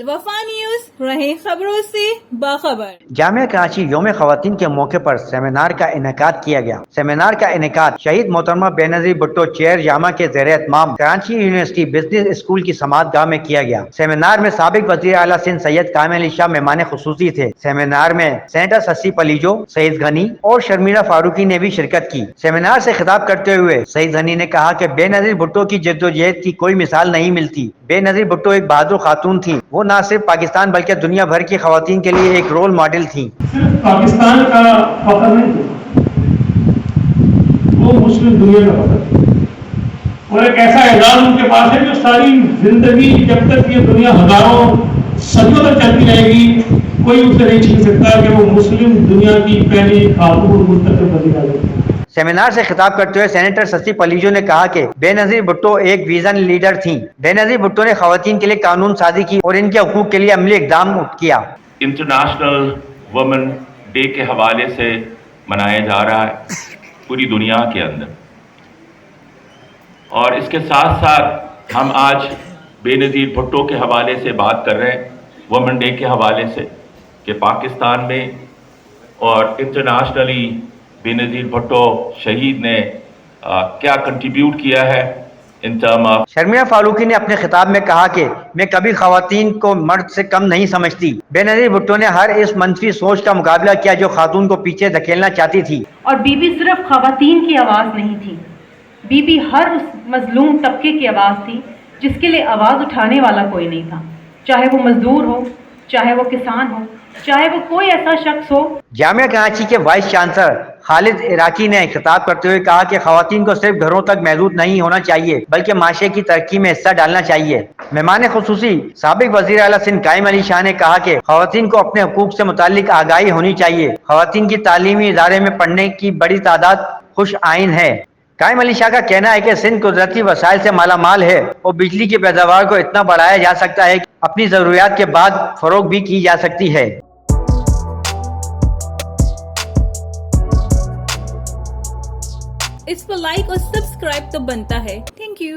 الوفا news, رہیں خبروں سے باخبر۔ جامعہ کراچی یوم خواتین کے موقع پر سیمینار کا انعقاد کیا گیا۔ سیمینار کا انعقاد شہید محترمہ بے نظیر بھٹو چیئر جامعہ کے زیر اہتمام کراچی یونیورسٹی بزنس اسکول کی سماعت گاہ میں کیا گیا۔ سیمینار میں سابق وزیر اعلیٰ سندھ سید کامل علی شاہ مہمان خصوصی تھے۔ سیمینار میں سینیٹر ششی پلیجو، سعید غنی اور شرمیلا فاروقی نے بھی شرکت کی۔ سیمینار سے خطاب کرتے ہوئے سعید غنی نے کہا کہ بے نظیر بھٹو کی جدوجہد کی کوئی مثال نہیں ملتی۔ بے نظیر بھٹو ایک بہادر خاتون تھیں۔ وہ نہ صرف پاکستان بلکہ دنیا بھر کی خواتین کے لیے ایک رول ماڈل تھیں۔ صرف پاکستان کا فخر نہیں تھا، وہ مسلم دنیا کا فخر تھا، اور ایک ایسا اعزاز ان کے پاس ہے جو ساری زندگی جب تک یہ دنیا ہزاروں صدیوں تک چلتی رہے گی کوئی اسے نہیں چھین سکتا کہ وہ مسلم دنیا کی پہلی خاتون منتخب وزیر اعظم۔ سیمینار سے خطاب کرتے ہوئے سینیٹر ششی پلیجو نے کہا کہ بے نظیر بھٹو ایک ویژن لیڈر تھیں۔ بے نظیر بھٹو نے خواتین کے لیے قانون سازی کی اور ان کے حقوق کے لیے عملی اقدام کیا۔ انٹرنیشنل وومن ڈے کے حوالے سے منایا جا رہا ہے پوری دنیا کے اندر، اور اس کے ساتھ ساتھ ہم آج بے نظیر بھٹو کے حوالے سے بات کر رہے ہیں، وومن ڈے کے حوالے سے، کہ پاکستان میں اور انٹرنیشنلی بے نظیر بھٹو شہید نے کیا کنٹریبیوٹ کیا ہے in term of. Sharmila Farooqui نے اپنے خطاب میں کہا کہ میں کبھی خواتین کو مرد سے کم نہیں سمجھتی۔ بے نظیر بھٹو نے ہر اس منفی سوچ کا مقابلہ کیا جو خاتون کو پیچھے دھکیلنا چاہتی تھی۔ اور بی بی صرف خواتین کی آواز نہیں تھی، بی بی ہر اس مظلوم طبقے کی آواز تھی جس کے لیے آواز اٹھانے والا کوئی نہیں تھا، چاہے وہ مزدور ہو، چاہے وہ کسان ہو، چاہے وہ کوئی ایسا شخص ہو۔ جامعہ کراچی کے وائس چانسلر خالد عراقی نے خطاب کرتے ہوئے کہا کہ خواتین کو صرف گھروں تک محدود نہیں ہونا چاہیے بلکہ معاشرے کی ترقی میں حصہ ڈالنا چاہیے۔ مہمان خصوصی سابق وزیر اعلیٰ سندھ قائم علی شاہ نے کہا کہ خواتین کو اپنے حقوق سے متعلق آگاہی ہونی چاہیے۔ خواتین کی تعلیمی ادارے میں پڑھنے کی بڑی تعداد خوش آئین ہے۔ قائم علی شاہ کا کہنا ہے کہ سندھ قدرتی وسائل سے مالا مال ہے اور بجلی کی پیداوار کو اتنا بڑھایا جا سکتا ہے کہ اپنی ضروریات کے بعد فروغ بھی کی جا سکتی ہے۔ اس پر لائک اور سبسکرائب تو بنتا ہے۔ Thank you.